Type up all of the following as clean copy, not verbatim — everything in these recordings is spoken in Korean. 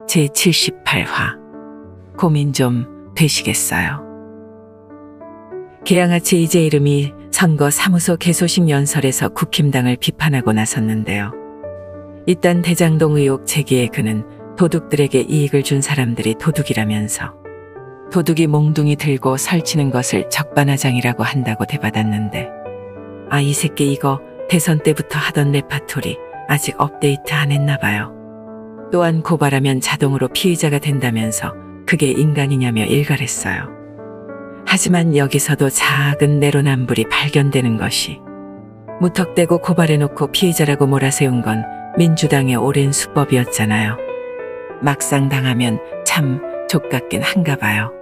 제78화 고민 좀 되시겠어요? 개양아치 이재이름이 선거 사무소 개소식 연설에서 국힘당을 비판하고 나섰는데요. 일단 대장동 의혹 제기에 그는 도둑들에게 이익을 준 사람들이 도둑이라면서 도둑이 몽둥이 들고 설치는 것을 적반하장이라고 한다고 대받았는데, 아, 이 새끼 이거 대선 때부터 하던 레파토리 아직 업데이트 안 했나 봐요. 또한 고발하면 자동으로 피의자가 된다면서 그게 인간이냐며 일갈했어요. 하지만 여기서도 작은 내로남불이 발견되는 것이, 무턱대고 고발해놓고 피의자라고 몰아세운 건 민주당의 오랜 수법이었잖아요. 막상 당하면 참 족같긴 한가 봐요.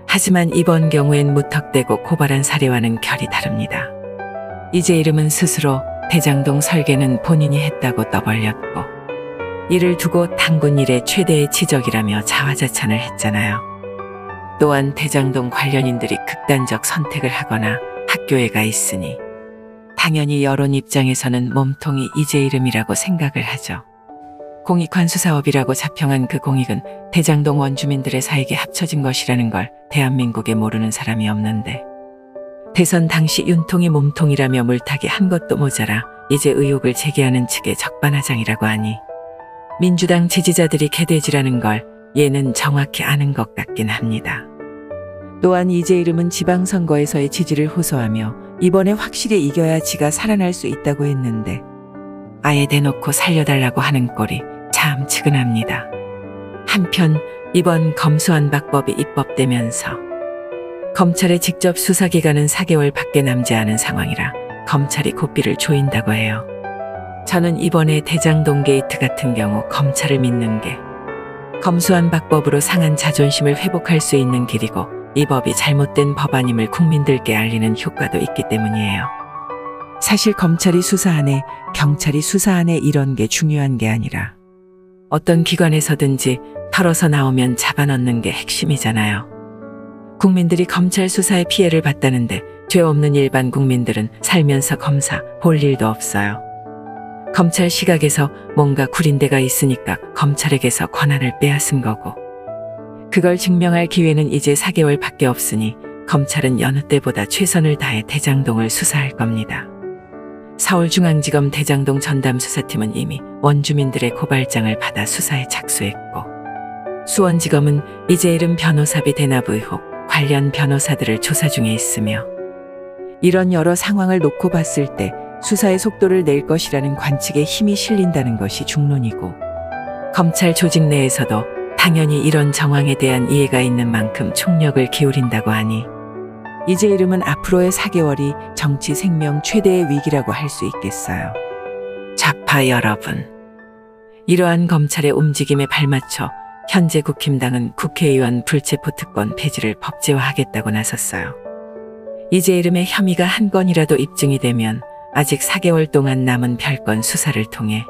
하지만 이번 경우엔 무턱대고 고발한 사례와는 결이 다릅니다. 이재이름은 스스로 대장동 설계는 본인이 했다고 떠벌렸고, 이를 두고 당군 일의 최대의 지적이라며 자화자찬을 했잖아요. 또한 대장동 관련인들이 극단적 선택을 하거나 학교에 가 있으니 당연히 여론 입장에서는 몸통이 이재이름이라고 생각을 하죠. 공익환수사업이라고 자평한 그 공익은 대장동 원주민들의 사익이 합쳐진 것이라는 걸 대한민국에 모르는 사람이 없는데, 대선 당시 윤통이 몸통이라며 물타기 한 것도 모자라 이제 의혹을 제기하는 측의 적반하장이라고 하니 민주당 지지자들이 개돼지라는 걸 얘는 정확히 아는 것 같긴 합니다. 또한 이재이름은 지방선거에서의 지지를 호소하며 이번에 확실히 이겨야 지가 살아날 수 있다고 했는데, 아예 대놓고 살려달라고 하는 꼴이 참 측은합니다. 한편 이번 검수완박법이 입법되면서 검찰의 직접 수사기간은 4개월 밖에 남지 않은 상황이라 검찰이 고삐를 조인다고 해요. 저는 이번에 대장동 게이트 같은 경우 검찰을 믿는 게 검수완박법으로 상한 자존심을 회복할 수 있는 길이고, 이 법이 잘못된 법안임을 국민들께 알리는 효과도 있기 때문이에요. 사실 검찰이 수사하네, 경찰이 수사하네 이런 게 중요한 게 아니라 어떤 기관에서든지 털어서 나오면 잡아넣는 게 핵심이잖아요. 국민들이 검찰 수사에 피해를 봤다는데 죄 없는 일반 국민들은 살면서 검사 볼 일도 없어요. 검찰 시각에서 뭔가 구린 데가 있으니까 검찰에게서 권한을 빼앗은 거고, 그걸 증명할 기회는 이제 4개월 밖에 없으니 검찰은 여느 때보다 최선을 다해 대장동을 수사할 겁니다. 서울중앙지검 대장동 전담수사팀은 이미 원주민들의 고발장을 받아 수사에 착수했고, 수원지검은 이재이름 변호사비 대납 의혹 관련 변호사들을 조사 중에 있으며, 이런 여러 상황을 놓고 봤을 때 수사의 속도를 낼 것이라는 관측에 힘이 실린다는 것이 중론이고, 검찰 조직 내에서도 당연히 이런 정황에 대한 이해가 있는 만큼 총력을 기울인다고 하니 이재이름은 앞으로의 4개월이 정치 생명 최대의 위기라고 할 수 있겠어요. 좌파 여러분, 이러한 검찰의 움직임에 발맞춰 현재 국힘당은 국회의원 불체포 특권 폐지를 법제화하겠다고 나섰어요. 이재이름의 혐의가 한 건이라도 입증이 되면 아직 4개월 동안 남은 별건 수사를 통해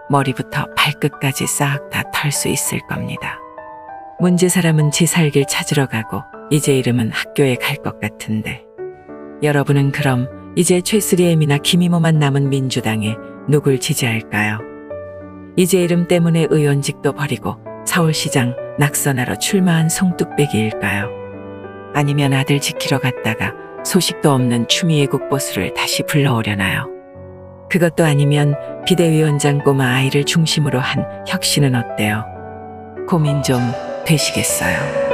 머리부터 발끝까지 싹 다 털 수 있을 겁니다. 문제 사람은 지 살길 찾으러 가고 이재이름은 학교에 갈 것 같은데, 여러분은 그럼 이제 최3M이나 김이모만 남은 민주당에 누굴 지지할까요? 이재이름 때문에 의원직도 버리고 서울시장 낙선하러 출마한 송뚝배기일까요? 아니면 아들 지키러 갔다가 소식도 없는 추미애 국보수를 다시 불러오려나요? 그것도 아니면 비대위원장 꼬마 아이를 중심으로 한 혁신은 어때요? 고민 좀 되시겠어요?